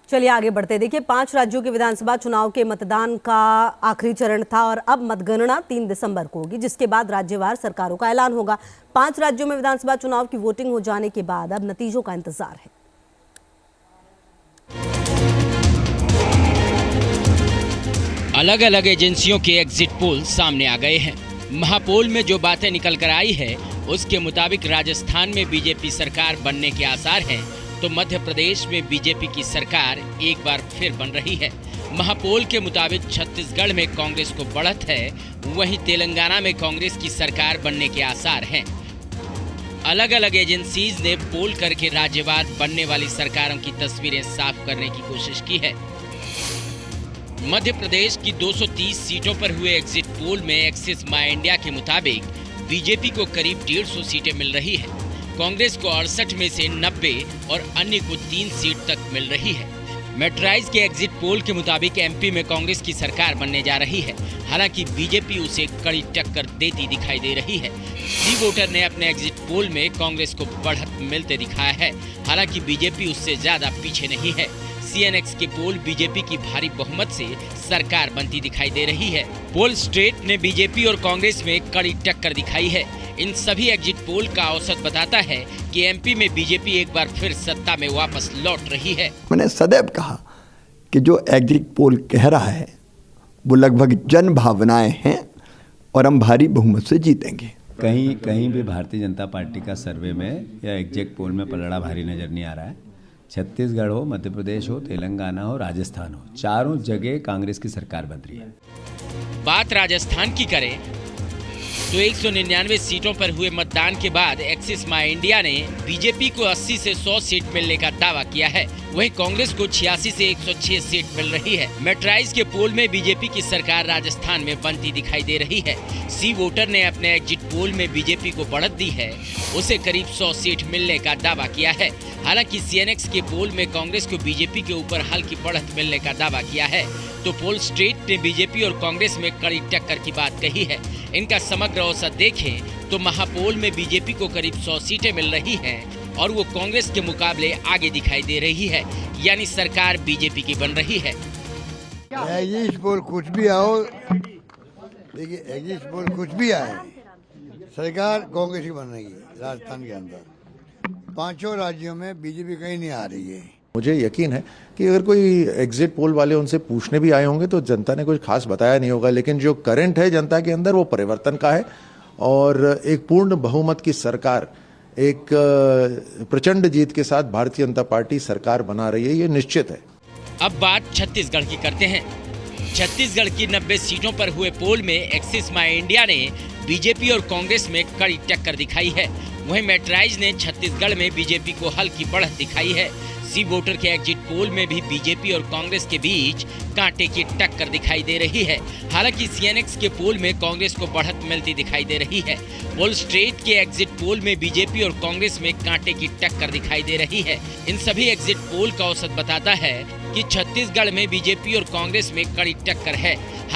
चलिए आगे बढ़ते। देखिए, 5 राज्यों के विधानसभा चुनाव के मतदान का आखिरी चरण था और अब मतगणना 3 दिसंबर को होगी, जिसके बाद राज्यवार सरकारों का ऐलान होगा। 5 राज्यों में विधानसभा चुनाव की वोटिंग हो जाने के बाद अब नतीजों का इंतजार है। अलग अलग एजेंसियों के एग्जिट पोल सामने आ गए हैं। महापोल में जो बातें निकल कर आई है उसके मुताबिक राजस्थान में बीजेपी सरकार बनने के आसार हैं, तो मध्य प्रदेश में बीजेपी की सरकार एक बार फिर बन रही है। महापोल के मुताबिक छत्तीसगढ़ में कांग्रेस को बढ़त है, वहीं तेलंगाना में कांग्रेस की सरकार बनने के आसार हैं। अलग अलग एजेंसीज ने पोल करके राज्यवार बनने वाली सरकारों की तस्वीरें साफ करने की कोशिश की है। मध्य प्रदेश की 230 सीटों पर हुए एग्जिट पोल में एक्सिस माई इंडिया के मुताबिक बीजेपी को करीब 150 सीटें मिल रही है। कांग्रेस को 68 में से 90 और अन्य को 3 सीट तक मिल रही है। मेट्राइज के एग्जिट पोल के मुताबिक एमपी में कांग्रेस की सरकार बनने जा रही है, हालांकि बीजेपी उसे कड़ी टक्कर देती दिखाई दे रही है। सी वोटर ने अपने एग्जिट पोल में कांग्रेस को बढ़त मिलते दिखाया है, हालांकि बीजेपी उससे ज्यादा पीछे नहीं है। सीएनएक्स के पोल बीजेपी की भारी बहुमत से सरकार बनती दिखाई दे रही है। पोल स्ट्रेट ने बीजेपी और कांग्रेस में कड़ी टक्कर दिखाई है। इन सभी एग्जिट पोल का औसत बताता है कि एमपी में बीजेपी एक बार फिर सत्ता में वापस लौट रही है। मैंने सदैव कहा कि जो एग्जिट पोल कह रहा है वो लगभग जन भावनाएं हैं और हम भारी बहुमत से जीतेंगे। कहीं भी भारतीय जनता पार्टी का सर्वे में या एग्जिट पोल में पलड़ा भारी नजर नहीं आ रहा है। छत्तीसगढ़ हो, मध्य प्रदेश हो, तेलंगाना हो, राजस्थान हो, चारों जगह कांग्रेस की सरकार बन रही है। बात राजस्थान की करें तो 199 सीटों पर हुए मतदान के बाद एक्सिस माई इंडिया ने बीजेपी को 80 से 100 सीट मिलने का दावा किया है, वहीं कांग्रेस को 86 से 106 सीट मिल रही है। मेट्राइज के पोल में बीजेपी की सरकार राजस्थान में बनती दिखाई दे रही है। सी वोटर ने अपने एग्जिट पोल में बीजेपी को बढ़त दी है, उसे करीब 100 सीट मिलने का दावा किया है। हालांकि सीएनएक्स के पोल में कांग्रेस को बीजेपी के ऊपर हल्की बढ़त मिलने का दावा किया है, तो पोल स्ट्रीट ने बीजेपी और कांग्रेस में कड़ी टक्कर की बात कही है। इनका समग्र औसत देखें तो महापोल में बीजेपी को करीब 100 सीटें मिल रही हैं और वो कांग्रेस के मुकाबले आगे दिखाई दे रही है, यानी सरकार बीजेपी की बन रही है। एग्जिट पोल कुछ भी आओ, देखिए एग्जिट पोल कुछ भी आए, सरकार कांग्रेस की बन रही है। राजस्थान के अंदर 5 राज्यों में बीजेपी कहीं नहीं आ रही है। मुझे यकीन है कि अगर कोई एग्जिट पोल वाले उनसे पूछने भी आए होंगे तो जनता ने कुछ खास बताया नहीं होगा, लेकिन जो करंट है जनता के अंदर वो परिवर्तन का है और एक पूर्ण बहुमत की सरकार, एक प्रचंड जीत के साथ भारतीय जनता पार्टी सरकार बना रही है, ये निश्चित है। अब बात छत्तीसगढ़ की करते हैं। छत्तीसगढ़ की 90 सीटों पर हुए पोल में एक्सिस माई इंडिया ने बीजेपी और कांग्रेस में कड़ी टक्कर दिखाई है, वहीं मेट्राइज ने छत्तीसगढ़ में बीजेपी को हल्की बढ़त दिखाई है। सी वोटर के एग्जिट पोल में भी बीजेपी और कांग्रेस के बीच कांटे की टक्कर दिखाई दे रही है। हालांकि सीएनएक्स के पोल में कांग्रेस को बढ़त मिलती दिखाई दे रही है। पोल स्ट्रेट के एग्जिट पोल में बीजेपी और कांग्रेस में कांटे की टक्कर दिखाई दे रही है। इन सभी एग्जिट पोल का औसत बताता है कि छत्तीसगढ़ में बीजेपी और कांग्रेस में कड़ी टक्कर है।